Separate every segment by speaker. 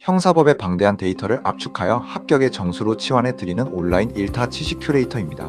Speaker 1: 형사법에 방대한 데이터를 압축하여 합격의 정수로 치환해 드리는 온라인 1타 치식 큐레이터입니다.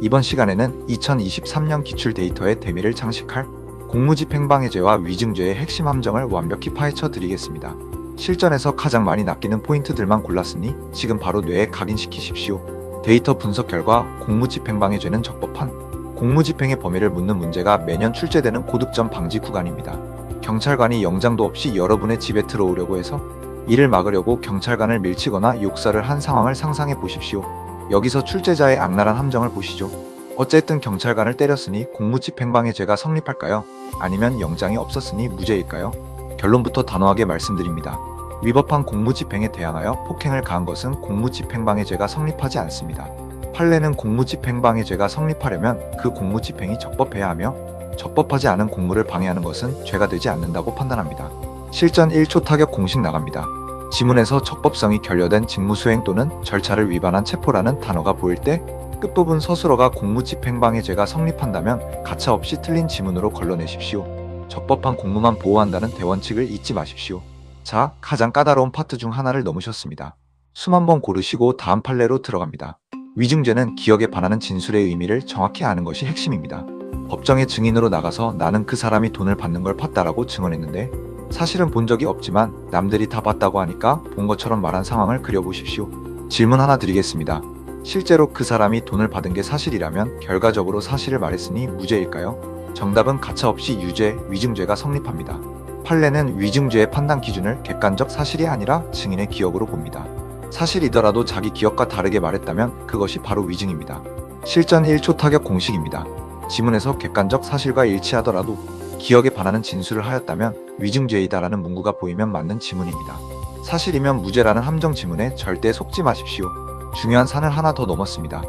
Speaker 1: 이번 시간에는 2023년 기출 데이터의 대미를 장식할 공무집행방해죄와 위증죄의 핵심 함정을 완벽히 파헤쳐 드리겠습니다. 실전에서 가장 많이 낚이는 포인트들만 골랐으니 지금 바로 뇌에 각인시키십시오. 데이터 분석 결과 공무집행방해죄는 적법한 공무집행의 범위를 묻는 문제가 매년 출제되는 고득점 방지 구간입니다. 경찰관이 영장도 없이 여러분의 집에 들어오려고 해서 이를 막으려고 경찰관을 밀치거나 욕설을 한 상황을 상상해 보십시오. 여기서 출제자의 악랄한 함정을 보시죠. 어쨌든 경찰관을 때렸으니 공무집행방해죄가 성립할까요? 아니면 영장이 없었으니 무죄일까요? 결론부터 단호하게 말씀드립니다. 위법한 공무집행에 대항하여 폭행을 가한 것은 공무집행방해죄가 성립하지 않습니다. 판례는 공무집행방해죄가 성립하려면 그 공무집행이 적법해야 하며 적법하지 않은 공무를 방해하는 것은 죄가 되지 않는다고 판단합니다. 실전 1초 타격 공식 나갑니다. 지문에서 적법성이 결여된 직무수행 또는 절차를 위반한 체포라는 단어가 보일 때 끝부분 서술어가 공무집행방해죄가 성립한다면 가차없이 틀린 지문으로 걸러내십시오. 적법한 공무만 보호한다는 대원칙을 잊지 마십시오. 자, 가장 까다로운 파트 중 하나를 넘으셨습니다. 숨 한번 고르시고 다음 판례로 들어갑니다. 위증죄는 기억에 반하는 진술의 의미를 정확히 아는 것이 핵심입니다. 법정에 증인으로 나가서 나는 그 사람이 돈을 받는 걸 봤다라고 증언했는데 사실은 본 적이 없지만 남들이 다 봤다고 하니까 본 것처럼 말한 상황을 그려보십시오. 질문 하나 드리겠습니다. 실제로 그 사람이 돈을 받은 게 사실이라면 결과적으로 사실을 말했으니 무죄일까요? 정답은 가차없이 유죄, 위증죄가 성립합니다. 판례는 위증죄의 판단 기준을 객관적 사실이 아니라 증인의 기억으로 봅니다. 사실이더라도 자기 기억과 다르게 말했다면 그것이 바로 위증입니다. 실전 1초 타격 공식입니다. 지문에서 객관적 사실과 일치하더라도 기억에 반하는 진술을 하였다면 위증죄이다라는 문구가 보이면 맞는 지문입니다. 사실이면 무죄라는 함정 지문에 절대 속지 마십시오. 중요한 산을 하나 더 넘었습니다.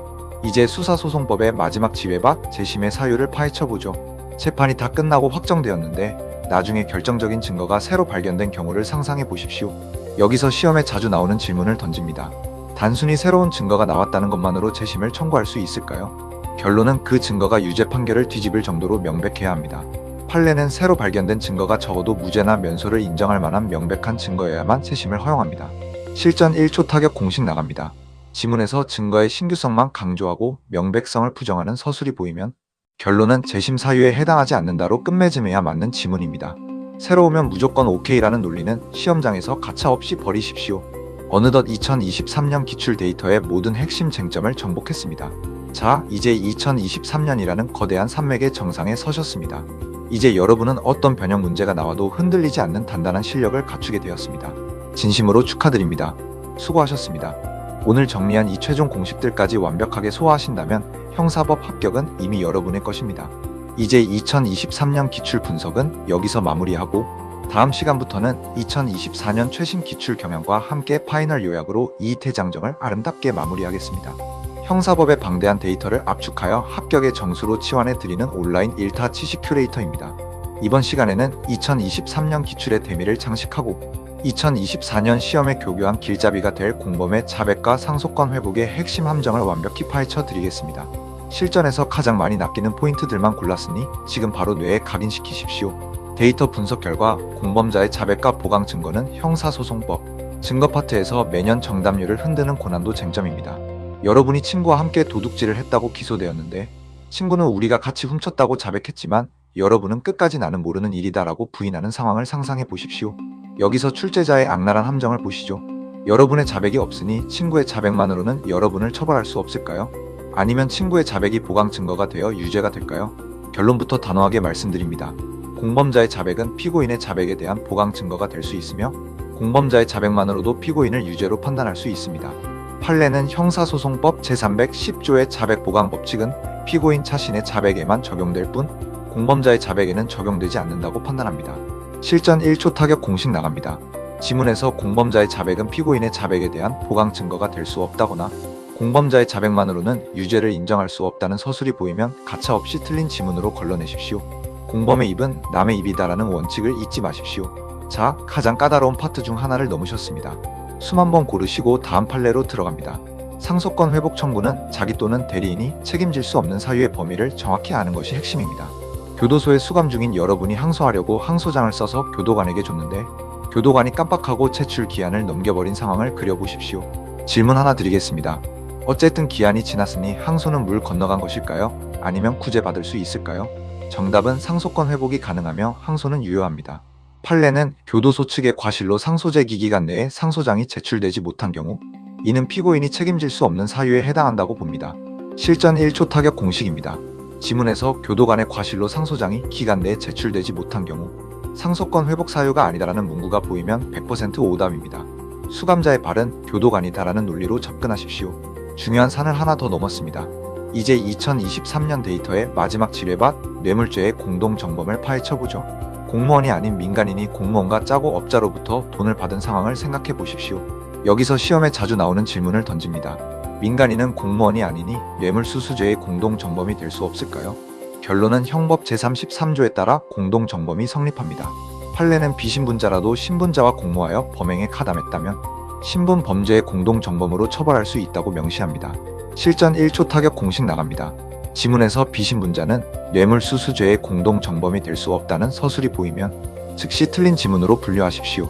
Speaker 1: 이제 수사소송법의 마지막 지뢰밭 재심의 사유를 파헤쳐보죠. 재판이 다 끝나고 확정되었는데 나중에 결정적인 증거가 새로 발견된 경우를 상상해 보십시오. 여기서 시험에 자주 나오는 질문을 던집니다. 단순히 새로운 증거가 나왔다는 것만으로 재심을 청구할 수 있을까요? 결론은 그 증거가 유죄 판결을 뒤집을 정도로 명백해야 합니다. 판례는 새로 발견된 증거가 적어도 무죄나 면소를 인정할 만한 명백한 증거여야만 재심을 허용합니다. 실전 1초 타격 공식 나갑니다. 지문에서 증거의 신규성만 강조하고 명백성을 부정하는 서술이 보이면 결론은 재심 사유에 해당하지 않는다로 끝맺음해야 맞는 지문입니다. 새로 오면 무조건 OK라는 논리는 시험장에서 가차없이 버리십시오. 어느덧 2023년 기출 데이터의 모든 핵심 쟁점을 정복했습니다. 자, 이제 2023년이라는 거대한 산맥의 정상에 서셨습니다. 이제 여러분은 어떤 변형 문제가 나와도 흔들리지 않는 단단한 실력을 갖추게 되었습니다. 진심으로 축하드립니다. 수고하셨습니다. 오늘 정리한 이 최종 공식들까지 완벽하게 소화하신다면 형사법 합격은 이미 여러분의 것입니다. 이제 2023년 기출 분석은 여기서 마무리하고 다음 시간부터는 2024년 최신 기출 경향과 함께 파이널 요약으로 이 대장정을 아름답게 마무리하겠습니다. 형사법의 방대한 데이터를 압축하여 합격의 정수로 치환해 드리는 온라인 1타 치식 큐레이터입니다. 이번 시간에는 2023년 기출의 대미를 장식하고 2024년 시험에 교교한 길잡이가 될 공범의 자백과 상속권 회복의 핵심 함정을 완벽히 파헤쳐 드리겠습니다. 실전에서 가장 많이 낚이는 포인트들만 골랐으니 지금 바로 뇌에 각인시키십시오. 데이터 분석 결과 공범자의 자백과 보강 증거는 형사소송법 증거 파트에서 매년 정답률을 흔드는 고난도 쟁점입니다. 여러분이 친구와 함께 도둑질을 했다고 기소되었는데 친구는 우리가 같이 훔쳤다고 자백했지만 여러분은 끝까지 나는 모르는 일이다라고 부인하는 상황을 상상해 보십시오. 여기서 출제자의 악랄한 함정을 보시죠. 여러분의 자백이 없으니 친구의 자백만으로는 여러분을 처벌할 수 없을까요? 아니면 친구의 자백이 보강 증거가 되어 유죄가 될까요? 결론부터 단호하게 말씀드립니다. 공범자의 자백은 피고인의 자백에 대한 보강 증거가 될 수 있으며 공범자의 자백만으로도 피고인을 유죄로 판단할 수 있습니다. 판례는 형사소송법 제310조의 자백보강 법칙은 피고인 자신의 자백에만 적용될 뿐 공범자의 자백에는 적용되지 않는다고 판단합니다. 실전 1초 타격 공식 나갑니다. 지문에서 공범자의 자백은 피고인의 자백에 대한 보강 증거가 될 수 없다거나 공범자의 자백만으로는 유죄를 인정할 수 없다는 서술이 보이면 가차없이 틀린 지문으로 걸러내십시오. 공범의 입은 남의 입이다라는 원칙을 잊지 마십시오. 자, 가장 까다로운 파트 중 하나를 넘으셨습니다. 숨 한번 고르시고 다음 판례로 들어갑니다. 상속권 회복 청구는 자기 또는 대리인이 책임질 수 없는 사유의 범위를 정확히 아는 것이 핵심입니다. 교도소에 수감 중인 여러분이 항소하려고 항소장을 써서 교도관에게 줬는데 교도관이 깜빡하고 제출 기한을 넘겨버린 상황을 그려보십시오. 질문 하나 드리겠습니다. 어쨌든 기한이 지났으니 항소는 물 건너간 것일까요? 아니면 구제받을 수 있을까요? 정답은 상소권 회복이 가능하며 항소는 유효합니다. 판례는 교도소 측의 과실로 상소제기 기간 내에 상소장이 제출되지 못한 경우 이는 피고인이 책임질 수 없는 사유에 해당한다고 봅니다. 실전 1초 타격 공식입니다. 지문에서 교도관의 과실로 상소장이 기간 내에 제출되지 못한 경우 상소권 회복 사유가 아니다라는 문구가 보이면 100% 오답입니다. 수감자의 발은 교도관이다라는 논리로 접근하십시오. 중요한 산을 하나 더 넘었습니다. 이제 2023년 데이터의 마지막 지뢰밭 뇌물죄의 공동정범을 파헤쳐보죠. 공무원이 아닌 민간인이 공무원과 짜고 업자로부터 돈을 받은 상황을 생각해 보십시오. 여기서 시험에 자주 나오는 질문을 던집니다. 민간인은 공무원이 아니니 뇌물수수죄의 공동정범이 될 수 없을까요? 결론은 형법 제33조에 따라 공동정범이 성립합니다. 판례는 비신분자라도 신분자와 공모하여 범행에 가담했다면 신분 범죄의 공동정범으로 처벌할 수 있다고 명시합니다. 실전 1초 타격 공식 나갑니다. 지문에서 비신분자는 뇌물수수죄의 공동정범이 될 수 없다는 서술이 보이면 즉시 틀린 지문으로 분류하십시오.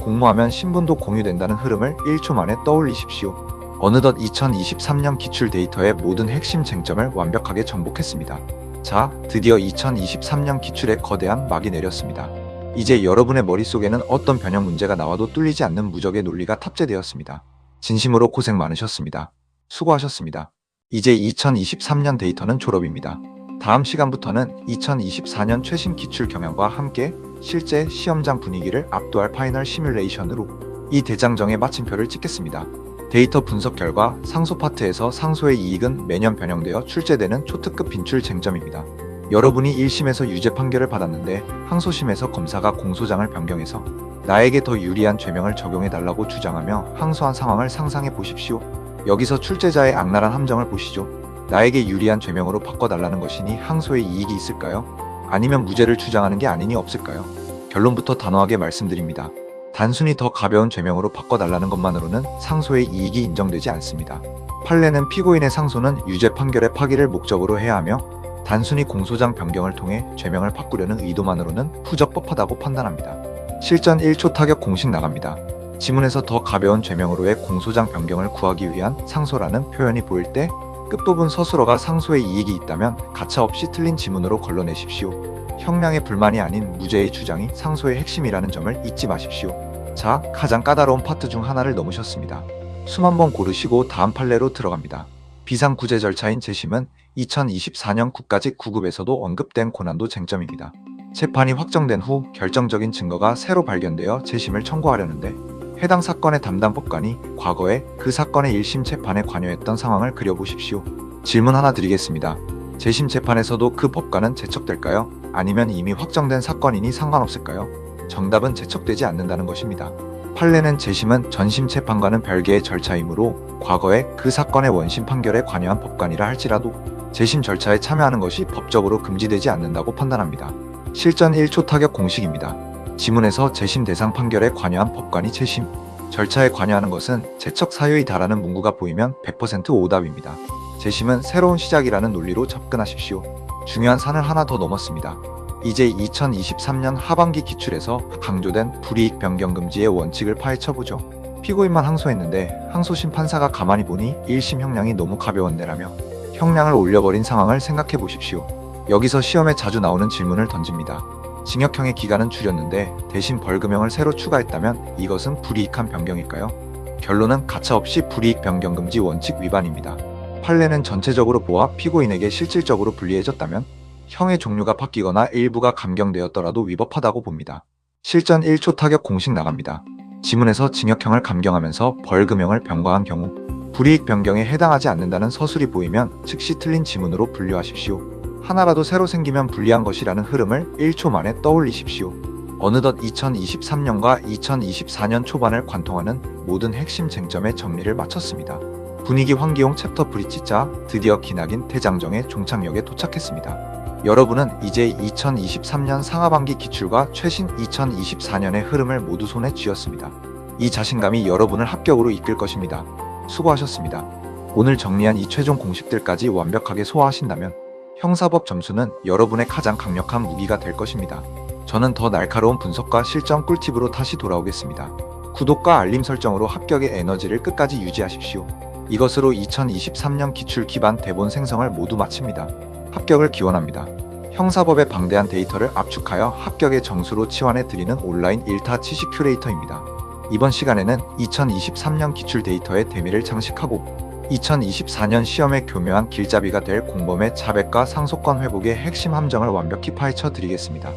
Speaker 1: 공모하면 신분도 공유된다는 흐름을 1초 만에 떠올리십시오. 어느덧 2023년 기출 데이터의 모든 핵심 쟁점을 완벽하게 정복했습니다. 자, 드디어 2023년 기출에 거대한 막이 내렸습니다. 이제 여러분의 머릿속에는 어떤 변형 문제가 나와도 뚫리지 않는 무적의 논리가 탑재되었습니다. 진심으로 고생 많으셨습니다. 수고하셨습니다. 이제 2023년 데이터는 졸업입니다. 다음 시간부터는 2024년 최신 기출 경향과 함께 실제 시험장 분위기를 압도할 파이널 시뮬레이션으로 이 대장정의 마침표를 찍겠습니다. 데이터 분석 결과 상소 파트에서 상소의 이익은 매년 변형되어 출제되는 초특급 빈출 쟁점입니다. 여러분이 1심에서 유죄 판결을 받았는데 항소심에서 검사가 공소장을 변경해서 나에게 더 유리한 죄명을 적용해달라고 주장하며 항소한 상황을 상상해 보십시오. 여기서 출제자의 악랄한 함정을 보시죠. 나에게 유리한 죄명으로 바꿔달라는 것이니 항소에 이익이 있을까요? 아니면 무죄를 주장하는 게 아니니 없을까요? 결론부터 단호하게 말씀드립니다. 단순히 더 가벼운 죄명으로 바꿔달라는 것만으로는 상소의 이익이 인정되지 않습니다. 판례는 피고인의 상소는 유죄 판결의 파기를 목적으로 해야 하며 단순히 공소장 변경을 통해 죄명을 바꾸려는 의도만으로는 부적법하다고 판단합니다. 실전 1초 타격 공식 나갑니다. 지문에서 더 가벼운 죄명으로의 공소장 변경을 구하기 위한 상소라는 표현이 보일 때 끝부분 서술어가 상소에 이익이 있다면 가차없이 틀린 지문으로 걸러내십시오. 형량의 불만이 아닌 무죄의 주장이 상소의 핵심이라는 점을 잊지 마십시오. 자, 가장 까다로운 파트 중 하나를 넘으셨습니다. 숨 한번 고르시고 다음 판례로 들어갑니다. 비상구제 절차인 재심은 2024년 국가직 9급에서도 언급된 고난도 쟁점입니다. 재판이 확정된 후 결정적인 증거가 새로 발견되어 재심을 청구하려는데 해당 사건의 담당 법관이 과거에 그 사건의 1심 재판에 관여했던 상황을 그려보십시오. 질문 하나 드리겠습니다. 재심 재판에서도 그 법관은 제척될까요? 아니면 이미 확정된 사건이니 상관없을까요? 정답은 제척되지 않는다는 것입니다. 판례는 재심은 전심 재판과는 별개의 절차이므로 과거에 그 사건의 원심 판결에 관여한 법관이라 할지라도 재심 절차에 참여하는 것이 법적으로 금지되지 않는다고 판단합니다. 실전 1초 타격 공식입니다. 지문에서 재심 대상 판결에 관여한 법관이 재심 절차에 관여하는 것은 제척 사유이다라는 문구가 보이면 100% 오답입니다. 재심은 새로운 시작이라는 논리로 접근하십시오. 중요한 산을 하나 더 넘었습니다. 이제 2023년 하반기 기출에서 강조된 불이익 변경 금지의 원칙을 파헤쳐보죠. 피고인만 항소했는데 항소심 판사가 가만히 보니 1심 형량이 너무 가벼웠네라며 형량을 올려버린 상황을 생각해 보십시오. 여기서 시험에 자주 나오는 질문을 던집니다. 징역형의 기간은 줄였는데 대신 벌금형을 새로 추가했다면 이것은 불이익한 변경일까요? 결론은 가차없이 불이익 변경 금지 원칙 위반입니다. 판례는 전체적으로 보아 피고인에게 실질적으로 불리해졌다면 형의 종류가 바뀌거나 일부가 감경되었더라도 위법하다고 봅니다. 실전 1초 타격 공식 나갑니다. 지문에서 징역형을 감경하면서 벌금형을 변경한 경우 불이익 변경에 해당하지 않는다는 서술이 보이면 즉시 틀린 지문으로 분류하십시오. 하나라도 새로 생기면 불리한 것이라는 흐름을 1초 만에 떠올리십시오. 어느덧 2023년과 2024년 초반을 관통하는 모든 핵심 쟁점의 정리를 마쳤습니다. 분위기 환기용 챕터 브릿지 짜 드디어 기나긴 대장정의 종착역에 도착했습니다. 여러분은 이제 2023년 상하반기 기출과 최신 2024년의 흐름을 모두 손에 쥐었습니다. 이 자신감이 여러분을 합격으로 이끌 것입니다. 수고하셨습니다. 오늘 정리한 이 최종 공식들까지 완벽하게 소화하신다면 형사법 점수는 여러분의 가장 강력한 무기가 될 것입니다. 저는 더 날카로운 분석과 실전 꿀팁으로 다시 돌아오겠습니다. 구독과 알림 설정으로 합격의 에너지를 끝까지 유지하십시오. 이것으로 2023년 기출 기반 대본 생성을 모두 마칩니다. 합격을 기원합니다. 형사법의 방대한 데이터를 압축하여 합격의 정수로 치환해 드리는 온라인 1타 지식 큐레이터입니다. 이번 시간에는 2023년 기출 데이터의 대미를 장식하고 2024년 시험의 교묘한 길잡이가 될 공범의 자백과 상속권 회복의 핵심 함정을 완벽히 파헤쳐 드리겠습니다.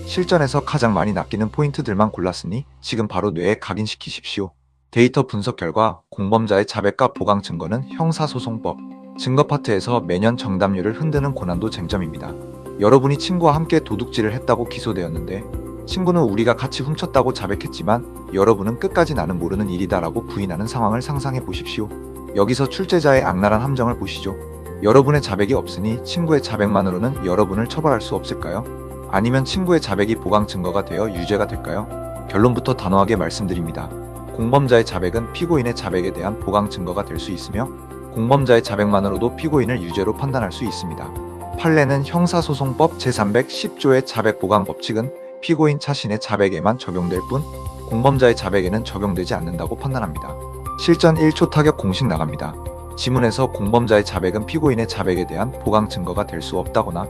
Speaker 1: 실전에서 가장 많이 낚이는 포인트들만 골랐으니 지금 바로 뇌에 각인시키십시오. 데이터 분석 결과 공범자의 자백과 보강 증거는 형사소송법 증거 파트에서 매년 정답률을 흔드는 고난도 쟁점입니다. 여러분이 친구와 함께 도둑질을 했다고 기소되었는데 친구는 우리가 같이 훔쳤다고 자백했지만 여러분은 끝까지 나는 모르는 일이다라고 부인하는 상황을 상상해 보십시오. 여기서 출제자의 악랄한 함정을 보시죠. 여러분의 자백이 없으니 친구의 자백만으로는 여러분을 처벌할 수 없을까요? 아니면 친구의 자백이 보강 증거가 되어 유죄가 될까요? 결론부터 단호하게 말씀드립니다. 공범자의 자백은 피고인의 자백에 대한 보강 증거가 될 수 있으며 공범자의 자백만으로도 피고인을 유죄로 판단할 수 있습니다. 판례는 형사소송법 제310조의 자백 보강 법칙은 피고인 자신의 자백에만 적용될 뿐 공범자의 자백에는 적용되지 않는다고 판단합니다. 실전 1초 타격 공식 나갑니다. 지문에서 공범자의 자백은 피고인의 자백에 대한 보강 증거가 될 수 없다거나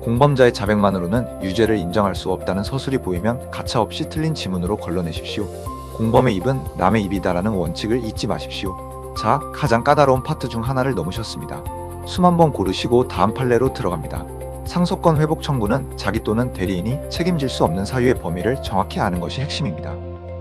Speaker 1: 공범자의 자백만으로는 유죄를 인정할 수 없다는 서술이 보이면 가차없이 틀린 지문으로 걸러내십시오. 공범의 입은 남의 입이다라는 원칙을 잊지 마십시오. 자, 가장 까다로운 파트 중 하나를 넘으셨습니다. 숨 한번 고르시고 다음 판례로 들어갑니다. 상속권 회복 청구는 자기 또는 대리인이 책임질 수 없는 사유의 범위를 정확히 아는 것이 핵심입니다.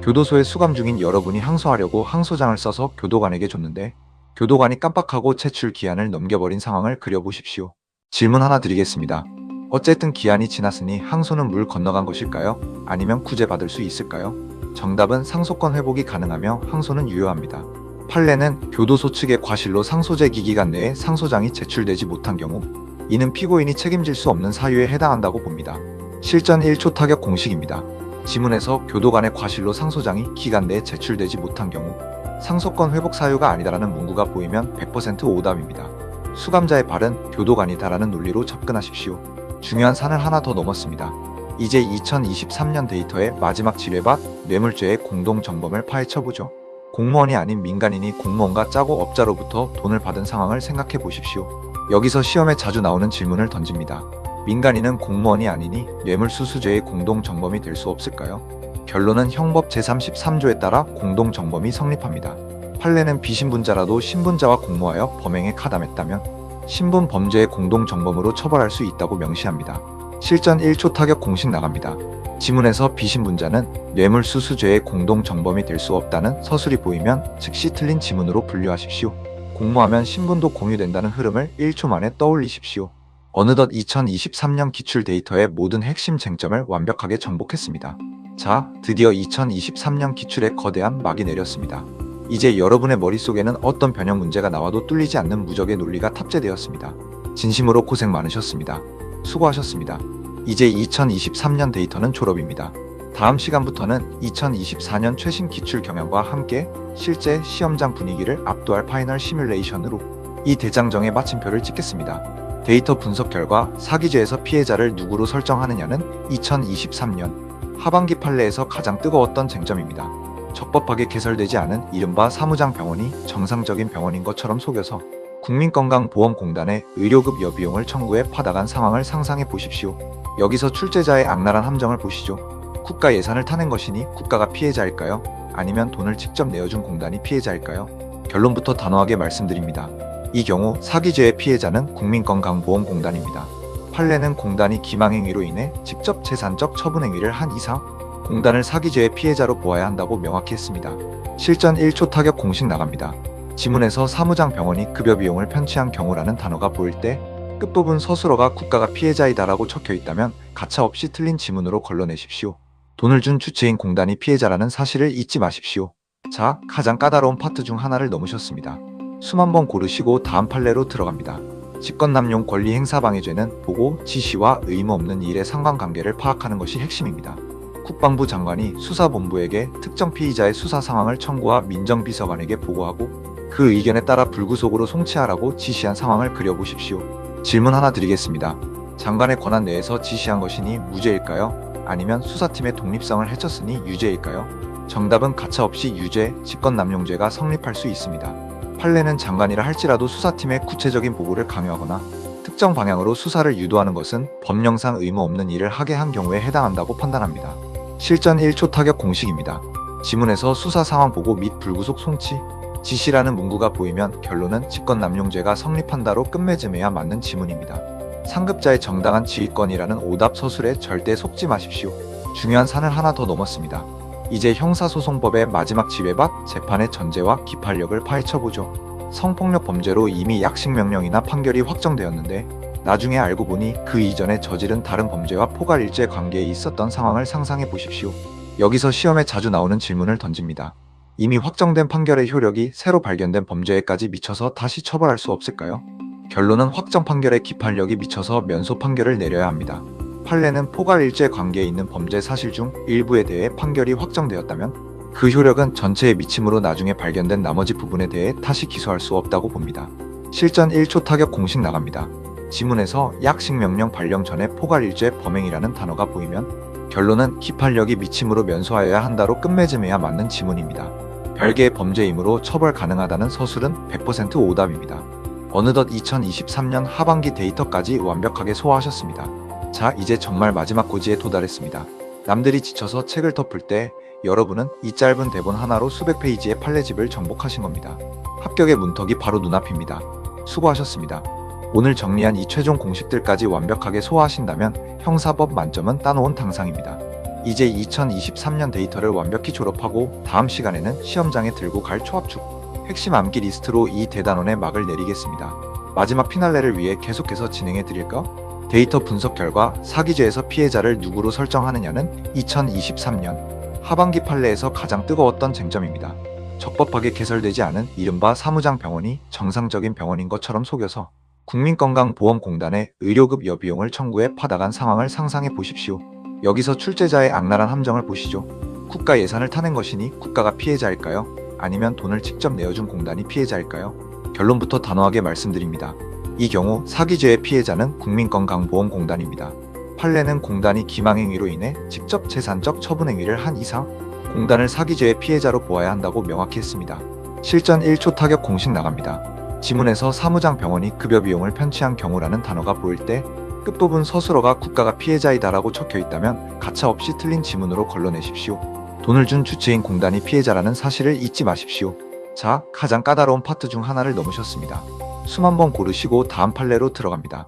Speaker 1: 교도소에 수감 중인 여러분이 항소하려고 항소장을 써서 교도관에게 줬는데 교도관이 깜빡하고 제출 기한을 넘겨버린 상황을 그려보십시오. 질문 하나 드리겠습니다. 어쨌든 기한이 지났으니 항소는 물 건너간 것일까요? 아니면 구제받을 수 있을까요? 정답은 상속권 회복이 가능하며 항소는 유효합니다. 판례는 교도소 측의 과실로 상소제기 기간 내에 상소장이 제출되지 못한 경우 이는 피고인이 책임질 수 없는 사유에 해당한다고 봅니다. 실전 1초 타격 공식입니다. 지문에서 교도관의 과실로 상소장이 기간 내에 제출되지 못한 경우 상속권 회복 사유가 아니다라는 문구가 보이면 100% 오답입니다. 수감자의 발은 교도관이다라는 논리로 접근하십시오. 중요한 산을 하나 더 넘었습니다. 이제 2023년 데이터의 마지막 지뢰밭 뇌물죄의 공동정범을 파헤쳐보죠. 공무원이 아닌 민간인이 공무원과 짜고 업자로부터 돈을 받은 상황을 생각해 보십시오. 여기서 시험에 자주 나오는 질문을 던집니다. 민간인은 공무원이 아니니 뇌물수수죄의 공동정범이 될 수 없을까요? 결론은 형법 제33조에 따라 공동정범이 성립합니다. 판례는 비신분자라도 신분자와 공모하여 범행에 가담했다면 신분 범죄의 공동정범으로 처벌할 수 있다고 명시합니다. 실전 1초 타격 공식 나갑니다. 지문에서 비신분자는 뇌물수수죄의 공동정범이 될 수 없다는 서술이 보이면 즉시 틀린 지문으로 분류하십시오. 공모하면 신분도 공유된다는 흐름을 1초 만에 떠올리십시오. 어느덧 2023년 기출 데이터의 모든 핵심 쟁점을 완벽하게 정복했습니다. 자, 드디어 2023년 기출에 거대한 막이 내렸습니다. 이제 여러분의 머릿속에는 어떤 변형 문제가 나와도 뚫리지 않는 무적의 논리가 탑재되었습니다. 진심으로 고생 많으셨습니다. 수고하셨습니다. 이제 2023년 데이터는 졸업입니다. 다음 시간부터는 2024년 최신 기출 경향과 함께 실제 시험장 분위기를 압도할 파이널 시뮬레이션으로 이 대장정의 마침표를 찍겠습니다. 데이터 분석 결과 사기죄에서 피해자를 누구로 설정하느냐는 2023년 하반기 판례에서 가장 뜨거웠던 쟁점입니다. 적법하게 개설되지 않은 이른바 사무장 병원이 정상적인 병원인 것처럼 속여서 국민건강보험공단에 의료급 여비용을 청구해 받아간 상황을 상상해 보십시오. 여기서 출제자의 악랄한 함정을 보시죠. 국가 예산을 타낸 것이니 국가가 피해자일까요? 아니면 돈을 직접 내어준 공단이 피해자일까요? 결론부터 단호하게 말씀드립니다. 이 경우 사기죄의 피해자는 국민건강보험공단입니다. 판례는 공단이 기망행위로 인해 직접 재산적 처분행위를 한 이상 공단을 사기죄의 피해자로 보아야 한다고 명확히 했습니다. 실전 1초 타격 공식 나갑니다. 지문에서 사무장 병원이 급여 비용을 편취한 경우라는 단어가 보일 때 끝부분 서술어가 국가가 피해자이다라고 적혀 있다면 가차없이 틀린 지문으로 걸러내십시오. 돈을 준 주체인 공단이 피해자라는 사실을 잊지 마십시오. 자, 가장 까다로운 파트 중 하나를 넘으셨습니다. 숨 한번 고르시고 다음 판례로 들어갑니다. 직권남용 권리행사방해죄는 보고, 지시와 의무 없는 일의 상관관계를 파악하는 것이 핵심입니다. 국방부 장관이 수사본부에게 특정 피의자의 수사 상황을 청구와 민정비서관에게 보고하고 그 의견에 따라 불구속으로 송치하라고 지시한 상황을 그려보십시오. 질문 하나 드리겠습니다. 장관의 권한 내에서 지시한 것이니 무죄일까요? 아니면 수사팀의 독립성을 해쳤으니 유죄일까요? 정답은 가차없이 유죄, 직권남용죄가 성립할 수 있습니다. 판례는 장관이라 할지라도 수사팀의 구체적인 보고를 강요하거나 특정 방향으로 수사를 유도하는 것은 법령상 의무 없는 일을 하게 한 경우에 해당한다고 판단합니다. 실전 1초 타격 공식입니다. 지문에서 수사 상황 보고 및 불구속 송치, 지시라는 문구가 보이면 결론은 직권남용죄가 성립한다로 끝맺음해야 맞는 지문입니다. 상급자의 정당한 지휘권이라는 오답 서술에 절대 속지 마십시오. 중요한 산을 하나 더 넘었습니다. 이제 형사소송법의 마지막 지뢰밭, 재판의 전제와 기판력을 파헤쳐보죠. 성폭력 범죄로 이미 약식명령이나 판결이 확정되었는데 나중에 알고 보니 그 이전에 저지른 다른 범죄와 포괄일제 관계에 있었던 상황을 상상해 보십시오. 여기서 시험에 자주 나오는 질문을 던집니다. 이미 확정된 판결의 효력이 새로 발견된 범죄에까지 미쳐서 다시 처벌할 수 없을까요? 결론은 확정 판결의 기판력이 미쳐서 면소 판결을 내려야 합니다. 판례는 포괄일제 관계에 있는 범죄 사실 중 일부에 대해 판결이 확정되었다면 그 효력은 전체에 미침으로 나중에 발견된 나머지 부분에 대해 다시 기소할 수 없다고 봅니다. 실전 1초 타격 공식 나갑니다. 지문에서 약식명령 발령 전에 포괄일제 범행이라는 단어가 보이면 결론은 기판력이 미침으로 면소하여야 한다로 끝맺음해야 맞는 지문입니다. 별개의 범죄이므로 처벌 가능하다는 서술은 100% 오답입니다. 어느덧 2023년 하반기 데이터까지 완벽하게 소화하셨습니다. 자, 이제 정말 마지막 고지에 도달했습니다. 남들이 지쳐서 책을 덮을 때 여러분은 이 짧은 대본 하나로 수백 페이지의 판례집을 정복하신 겁니다. 합격의 문턱이 바로 눈앞입니다. 수고하셨습니다. 오늘 정리한 이 최종 공식들까지 완벽하게 소화하신다면 형사법 만점은 따놓은 당상입니다. 이제 2023년 데이터를 완벽히 졸업하고 다음 시간에는 시험장에 들고 갈 초합축 핵심 암기 리스트로 이 대단원의 막을 내리겠습니다. 마지막 피날레를 위해 계속해서 진행해 드릴까? 데이터 분석 결과 사기죄에서 피해자를 누구로 설정하느냐는 2023년 하반기 판례에서 가장 뜨거웠던 쟁점입니다. 적법하게 개설되지 않은 이른바 사무장병원이 정상적인 병원인 것처럼 속여서 국민건강보험공단에 의료급 여비용을 청구해 받아간 상황을 상상해 보십시오. 여기서 출제자의 악랄한 함정을 보시죠. 국가 예산을 타낸 것이니 국가가 피해자일까요? 아니면 돈을 직접 내어준 공단이 피해자일까요? 결론부터 단호하게 말씀드립니다. 이 경우 사기죄의 피해자는 국민건강보험공단입니다. 판례는 공단이 기망행위로 인해 직접 재산적 처분행위를 한 이상 공단을 사기죄의 피해자로 보아야 한다고 명확히 했습니다. 실전 1초 타격 공식 나갑니다. 지문에서 사무장병원이 급여 비용을 편취한 경우라는 단어가 보일 때 끝부분 서술어가 국가가 피해자이다라고 적혀있다면 가차없이 틀린 지문으로 걸러내십시오. 돈을 준 주체인 공단이 피해자라는 사실을 잊지 마십시오. 자, 가장 까다로운 파트 중 하나를 넘으셨습니다. 숨 한번 고르시고 다음 판례로 들어갑니다.